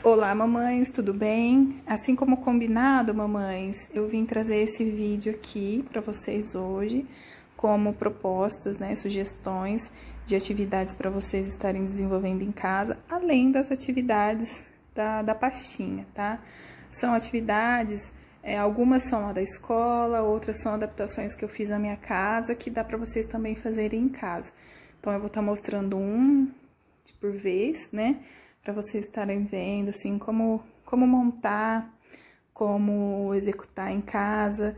Olá, mamães, tudo bem? Assim como combinado, mamães, eu vim trazer esse vídeo aqui para vocês hoje, como propostas, né, sugestões de atividades para vocês estarem desenvolvendo em casa, além das atividades da pastinha, tá? São atividades, algumas são lá da escola, outras são adaptações que eu fiz na minha casa, que dá para vocês também fazerem em casa. Então, eu vou estar mostrando um por vez, né? Para vocês estarem vendo, assim, como montar, como executar em casa.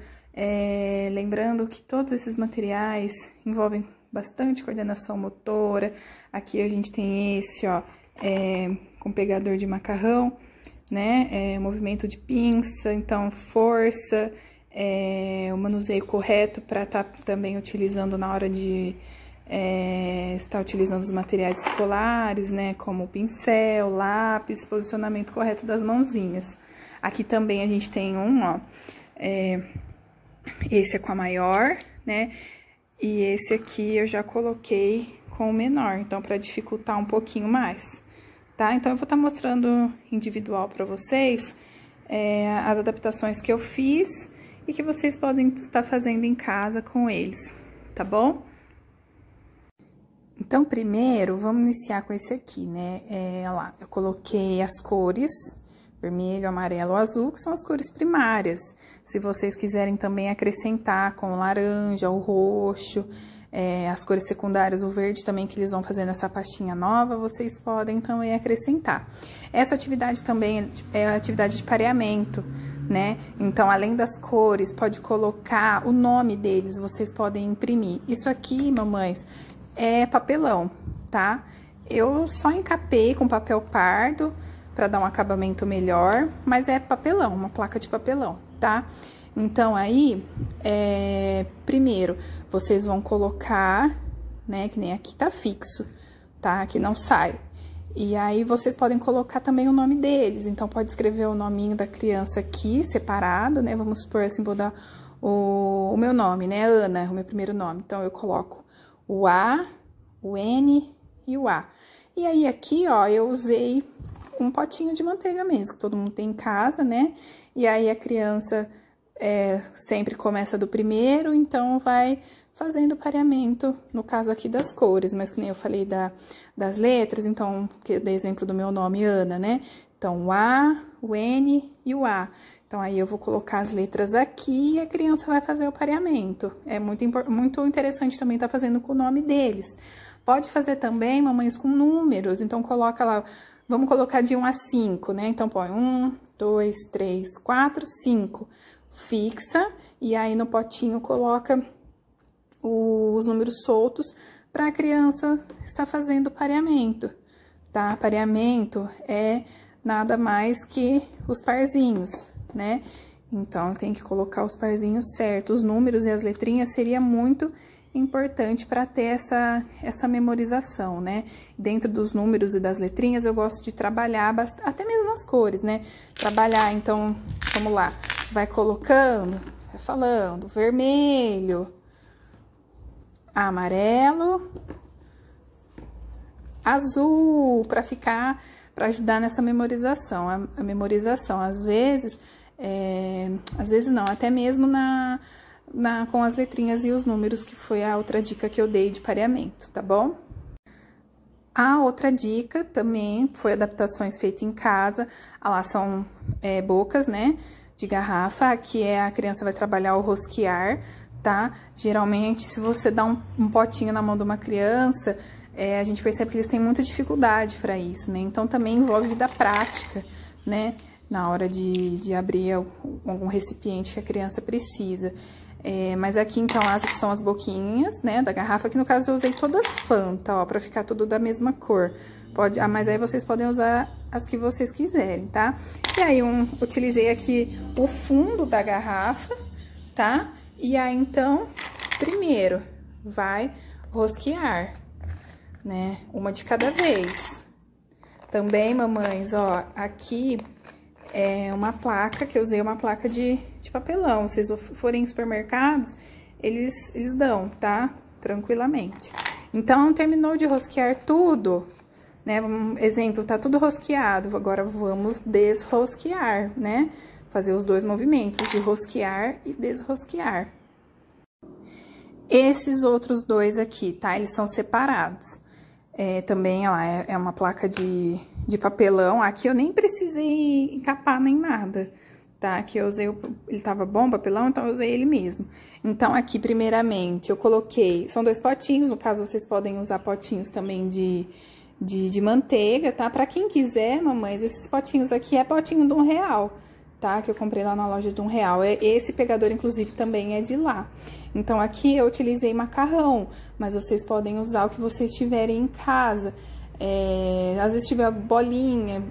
Lembrando que todos esses materiais envolvem bastante coordenação motora. Aqui a gente tem esse, ó, com pegador de macarrão, né? Movimento de pinça, então força, o manuseio correto para estar também utilizando na hora de está utilizando os materiais escolares, né, como pincel, lápis, posicionamento correto das mãozinhas. Aqui também a gente tem um, ó, esse é com a maior, né, e esse aqui eu já coloquei com o menor, então para dificultar um pouquinho mais, tá? Então eu vou estar mostrando individual para vocês as adaptações que eu fiz e que vocês podem estar fazendo em casa com eles, tá bom? Então, primeiro, vamos iniciar com esse aqui, né? Olha lá, eu coloquei as cores, vermelho, amarelo, azul, que são as cores primárias. Se vocês quiserem também acrescentar com o laranja, o roxo, as cores secundárias, o verde também, que eles vão fazer nessa pastinha nova, vocês podem também acrescentar. Essa atividade também é a atividade de pareamento, né? Então, além das cores, pode colocar o nome deles, vocês podem imprimir. Isso aqui, mamães, é papelão, tá? Eu só encapei com papel pardo para dar um acabamento melhor, mas é papelão, uma placa de papelão, tá? Então, aí, primeiro, vocês vão colocar, né, que nem aqui tá fixo, tá? Aqui não sai. E aí, vocês podem colocar também o nome deles, então, pode escrever o nominho da criança aqui, separado, né? Vamos supor assim, vou dar o meu nome, né? Ana, o meu primeiro nome. Então, eu coloco o A, o N e o A. E aí, aqui, ó, eu usei um potinho de manteiga mesmo, que todo mundo tem em casa, né? E aí, a criança sempre começa do primeiro, então vai fazendo o pareamento, no caso aqui das cores, mas que nem eu falei das letras, então, que eu dei exemplo do meu nome, Ana, né? Então, o A, o N e o A. Então, aí eu vou colocar as letras aqui e a criança vai fazer o pareamento. É muito interessante também estar fazendo com o nome deles. Pode fazer também, mamães, com números. Então, coloca lá, vamos colocar de 1 a 5, né? Então, põe 1, 2, 3, 4, 5. Fixa, e aí no potinho coloca os números soltos para a criança estar fazendo o pareamento, tá? Pareamento é nada mais que os parzinhos, né? Então, tem que colocar os parzinhos certos. Os números e as letrinhas seria muito importante para ter essa memorização, né? Dentro dos números e das letrinhas, eu gosto de trabalhar até mesmo as cores, né? Trabalhar, então, vamos lá. Vai colocando, vai falando, vermelho, amarelo, azul, para ajudar nessa memorização. A memorização, às vezes não, até mesmo com as letrinhas e os números, que foi a outra dica que eu dei de pareamento, tá bom? A outra dica também foi adaptações feitas em casa. Lá são bocas, né, de garrafa. Aqui a criança vai trabalhar o rosquear, tá? Geralmente, se você dá um potinho na mão de uma criança, a gente percebe que eles têm muita dificuldade para isso, né? Então, também envolve vida prática, né? Na hora de abrir algum recipiente que a criança precisa. Mas aqui, então, que são as boquinhas, né, da garrafa, que no caso eu usei todas Fanta, ó, pra ficar tudo da mesma cor. Mas aí vocês podem usar as que vocês quiserem, tá? E aí, utilizei aqui o fundo da garrafa, tá? E aí, então, primeiro, vai rosquear, né, uma de cada vez. Também, mamães, ó, aqui uma placa, que eu usei uma placa de papelão. Se vocês forem em supermercados, eles dão, tá? Tranquilamente. Então, terminou de rosquear tudo, né? Exemplo, tá tudo rosqueado, agora vamos desrosquear, né? Fazer os dois movimentos, de rosquear e desrosquear. Esses outros dois aqui, tá? Eles são separados. Também, ó, é uma placa de papelão. Aqui eu nem precisei encapar nem nada, tá? Aqui eu usei, ele tava bom, papelão, então eu usei ele mesmo. Então, aqui, primeiramente, eu coloquei, são 2 potinhos, no caso, vocês podem usar potinhos também de manteiga, tá? Pra quem quiser, mamães, esses potinhos aqui é potinho de R$1, tá? Que eu comprei lá na loja de R$1. Esse pegador, inclusive, também é de lá. Então, aqui eu utilizei macarrão, mas vocês podem usar o que vocês tiverem em casa. Às vezes tiver bolinha,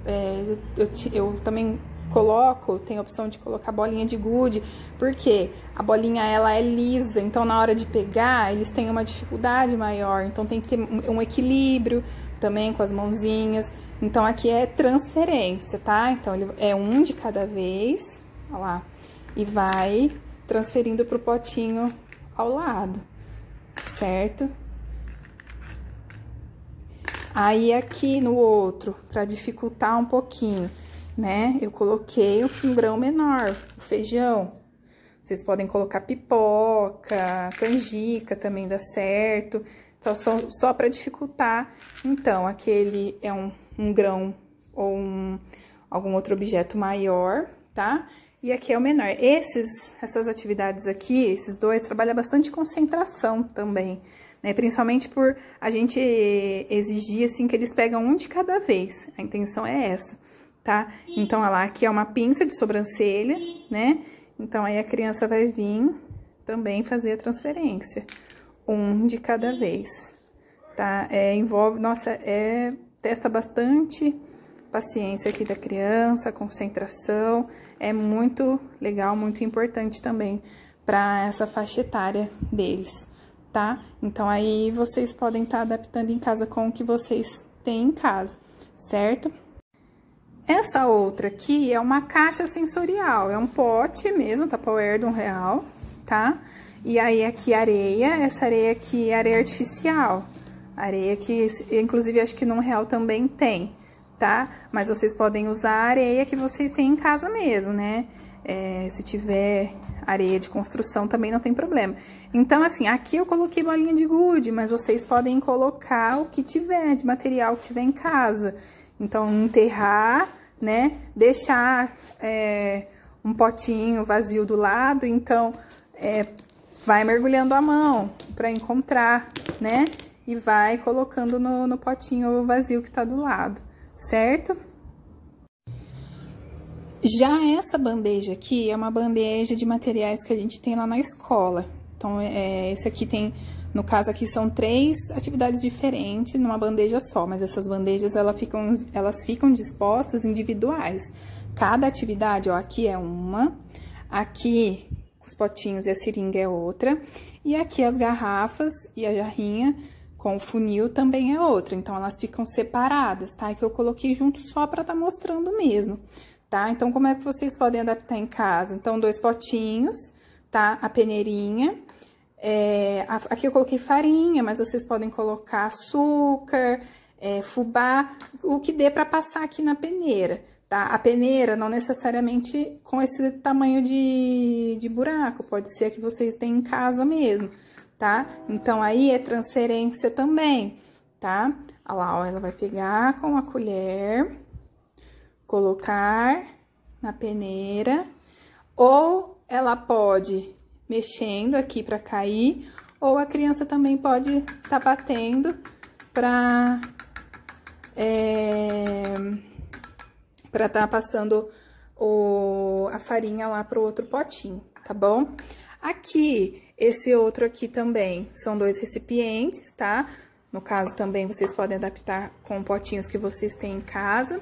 eu também coloco, tem a opção de colocar bolinha de gude, porque a bolinha, ela é lisa, então na hora de pegar, eles têm uma dificuldade maior, então tem que ter um equilíbrio também com as mãozinhas. Então, aqui é transferência, tá? Então, ele é um de cada vez, ó lá, e vai transferindo pro potinho ao lado, certo? Aí, aqui no outro, pra dificultar um pouquinho, né? Eu coloquei um grão menor, o feijão. Vocês podem colocar pipoca, canjica também dá certo. Então, só pra dificultar. Então, aquele é um grão ou algum outro objeto maior, tá? E aqui é o menor. Essas atividades aqui, esses dois, trabalham bastante concentração também, né? Principalmente por a gente exigir, assim, que eles pegam um de cada vez. A intenção é essa, tá? Então, olha lá, aqui é uma pinça de sobrancelha, né? Então, aí a criança vai vir também fazer a transferência. Um de cada vez, tá? Envolve, nossa, testa bastante paciência aqui da criança, concentração. É muito legal, muito importante também para essa faixa etária deles, tá? Então, aí vocês podem estar adaptando em casa com o que vocês têm em casa, certo? Essa outra aqui é uma caixa sensorial, é um pote mesmo, Tupperware de R$1, tá? E aí, aqui, areia, essa areia aqui é areia artificial. Areia que, inclusive, acho que no R$1 também tem, tá? Mas vocês podem usar a areia que vocês têm em casa mesmo, né? Se tiver areia de construção, também não tem problema. Então, assim, aqui eu coloquei bolinha de gude, mas vocês podem colocar o que tiver, de material que tiver em casa. Então, enterrar, né? Deixar um potinho vazio do lado, então... vai mergulhando a mão para encontrar, né? E vai colocando no potinho vazio que tá do lado, certo? Já essa bandeja aqui é uma bandeja de materiais que a gente tem lá na escola. Então, esse aqui tem, no caso aqui, são 3 atividades diferentes numa bandeja só, mas essas bandejas, elas ficam dispostas individuais. Cada atividade, ó, aqui é uma, aqui... os potinhos e a seringa é outra, e aqui as garrafas e a jarrinha com o funil também é outra, então elas ficam separadas, tá? Que eu coloquei junto só pra tá mostrando mesmo, tá? Então, como é que vocês podem adaptar em casa? Então, 2 potinhos, tá? A peneirinha, aqui eu coloquei farinha, mas vocês podem colocar açúcar, fubá, o que dê pra passar aqui na peneira. Tá? A peneira não necessariamente com esse tamanho de buraco, pode ser a que vocês têm em casa mesmo, tá? Então, aí é transferência também, tá? Olha lá, ó, ela vai pegar com a colher, colocar na peneira, ou ela pode mexendo aqui pra cair, ou a criança também pode tá batendo pra... para tá passando a farinha lá pro outro potinho, tá bom? Aqui, esse outro aqui também, são 2 recipientes, tá? No caso, também, vocês podem adaptar com potinhos que vocês têm em casa.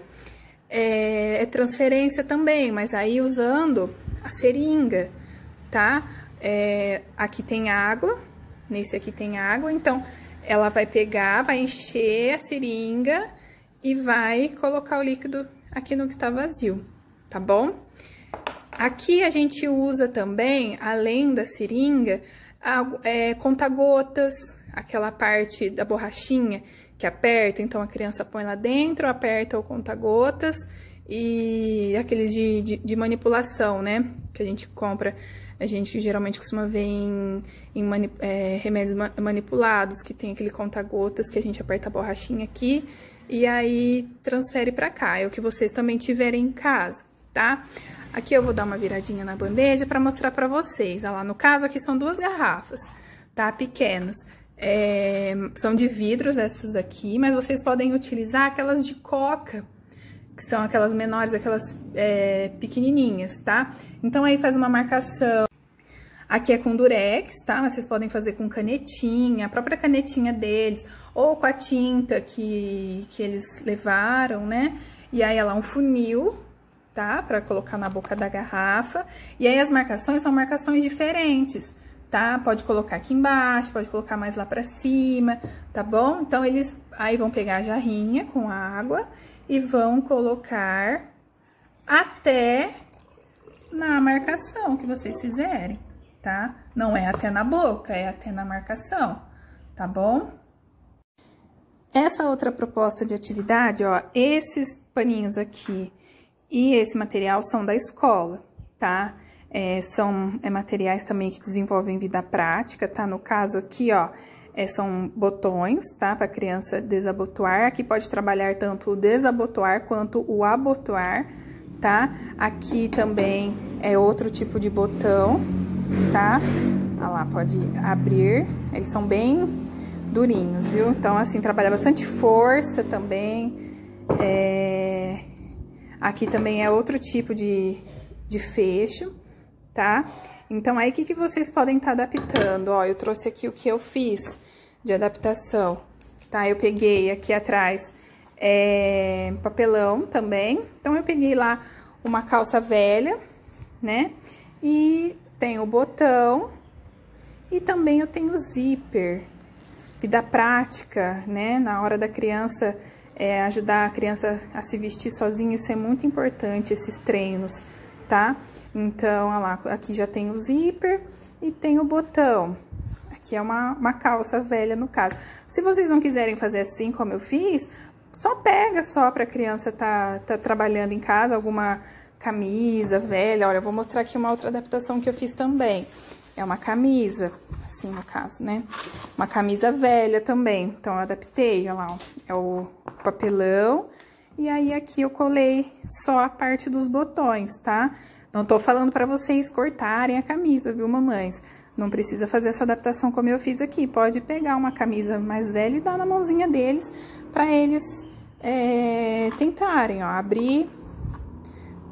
É transferência também, mas aí usando a seringa, tá? Aqui tem água, nesse aqui tem água, então, ela vai pegar, vai encher a seringa e vai colocar o líquido aqui no que tá vazio, tá bom? Aqui a gente usa também, além da seringa, conta-gotas, aquela parte da borrachinha que aperta, então a criança põe lá dentro, aperta o conta-gotas e aqueles de manipulação, né? Que a gente compra, a gente geralmente costuma ver em remédios manipulados, que tem aquele conta-gotas que a gente aperta a borrachinha aqui e aí transfere pra cá. É o que vocês também tiverem em casa, tá? Aqui eu vou dar uma viradinha na bandeja pra mostrar pra vocês. Olha lá, no caso aqui são 2 garrafas, tá? Pequenas. São de vidros essas aqui, mas vocês podem utilizar aquelas de coca, que são aquelas menores, aquelas pequenininhas, tá? Então aí faz uma marcação. Aqui é com durex, tá? Mas vocês podem fazer com canetinha, a própria canetinha deles, ou com a tinta que eles levaram, né? E aí ela é um funil, tá? Pra colocar na boca da garrafa. E aí as marcações são marcações diferentes, tá? Pode colocar aqui embaixo, pode colocar mais lá pra cima, tá bom? Então eles aí vão pegar a jarrinha com água e vão colocar até na marcação que vocês fizerem, tá? Não é até na boca, é até na marcação, tá bom? Essa outra proposta de atividade, ó, esses paninhos aqui e esse material são da escola, tá? São materiais também que desenvolvem vida prática, tá? No caso aqui, ó, são botões, tá? Para criança desabotoar. Aqui pode trabalhar tanto o desabotoar quanto o abotoar, tá? Aqui também é outro tipo de botão, tá? Olha lá, pode abrir. Eles são bem durinhos, viu? Então, assim, trabalha bastante força também. Aqui também é outro tipo de fecho, tá? Então, aí, o que vocês podem estar adaptando? Ó, eu trouxe aqui o que eu fiz de adaptação, tá? Eu peguei aqui atrás papelão também. Então, eu peguei lá uma calça velha, né? E tem o botão e também eu tenho o zíper. Vida prática, né? Na hora da criança, ajudar a criança a se vestir sozinha, isso é muito importante, esses treinos, tá? Então, olha lá, aqui já tem o zíper e tem o botão. Aqui é uma calça velha, no caso. Se vocês não quiserem fazer assim como eu fiz, só pega só pra criança tá trabalhando em casa, alguma camisa velha. Olha, eu vou mostrar aqui uma outra adaptação que eu fiz também. É uma camisa, assim no caso, né? Uma camisa velha também. Então, eu adaptei, olha lá, ó, é o papelão. E aí, aqui eu colei só a parte dos botões, tá? Não tô falando pra vocês cortarem a camisa, viu, mamães? Não precisa fazer essa adaptação como eu fiz aqui. Pode pegar uma camisa mais velha e dar na mãozinha deles pra eles tentarem, ó, abrir,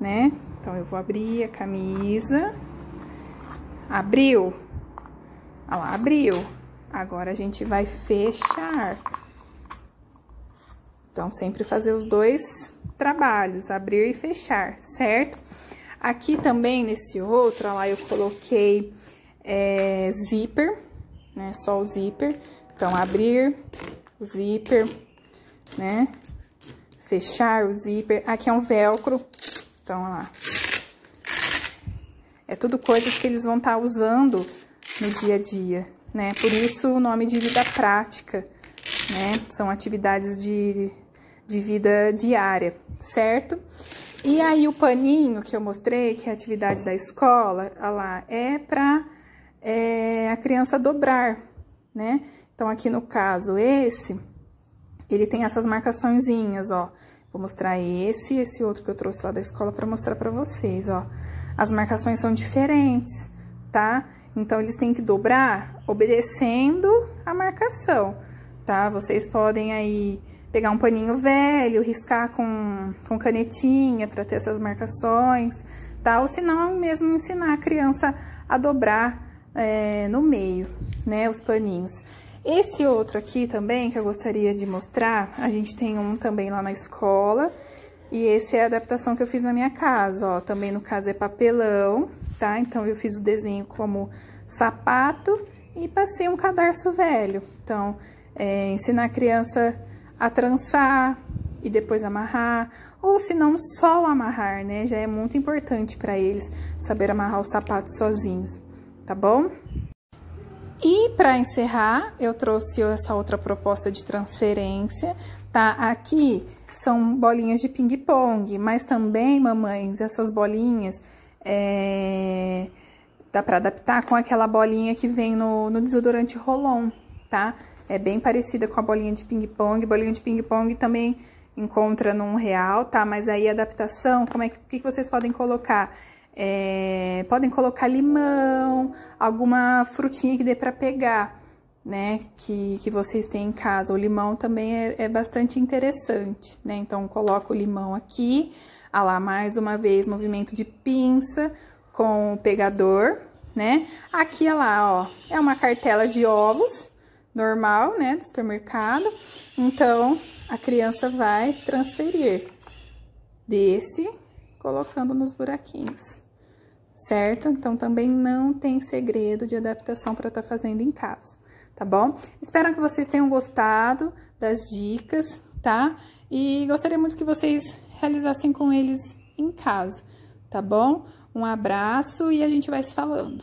né? Então, eu vou abrir a camisa. Abriu. Olha lá, abriu. Agora, a gente vai fechar. Então, sempre fazer os dois trabalhos, abrir e fechar, certo? Aqui também, nesse outro, olha lá, eu coloquei zíper, né? Só o zíper. Então, abrir o zíper, né? Fechar o zíper. Aqui é um velcro. Então, olha lá. É tudo coisas que eles vão estar usando no dia a dia, né? Por isso, o nome de vida prática, né? São atividades de vida diária, certo? E aí, o paninho que eu mostrei, que é a atividade da escola, olha lá, é pra a criança dobrar, né? Então, aqui no caso, ele tem essas marcaçõezinhas, ó. Vou mostrar esse outro que eu trouxe lá da escola pra mostrar pra vocês, ó. As marcações são diferentes, tá? Então, eles têm que dobrar obedecendo a marcação, tá? Vocês podem aí pegar um paninho velho, riscar com canetinha pra ter essas marcações, tá? Ou se não, mesmo ensinar a criança a dobrar no meio, né? Os paninhos. Esse outro aqui também, que eu gostaria de mostrar, a gente tem um também lá na escola. E esse é a adaptação que eu fiz na minha casa, ó. Também, no caso, é papelão, tá? Então, eu fiz o desenho como sapato e passei um cadarço velho. Então, ensinar a criança a trançar e depois amarrar. Ou, se não, só o amarrar, né? Já é muito importante para eles saber amarrar os sapatos sozinhos, tá bom? E para encerrar, eu trouxe essa outra proposta de transferência, tá? Aqui são bolinhas de ping-pong, mas também, mamães, essas bolinhas dá para adaptar com aquela bolinha que vem no desodorante Rolon, tá? É bem parecida com a bolinha de ping-pong. Bolinha de ping-pong também encontra num real, tá? Mas aí a adaptação, o que vocês podem colocar? Podem colocar limão, alguma frutinha que dê para pegar, né? Que vocês têm em casa. O limão também é bastante interessante, né? Então, coloco o limão aqui. Ah lá, mais uma vez, movimento de pinça com o pegador, né? Aqui, olha lá, ó, é uma cartela de ovos normal, né? Do supermercado. Então, a criança vai transferir desse, colocando nos buraquinhos, certo? Então, também não tem segredo de adaptação para estar fazendo em casa, tá bom? Espero que vocês tenham gostado das dicas, tá? E gostaria muito que vocês realizassem com eles em casa, tá bom? Um abraço e a gente vai se falando.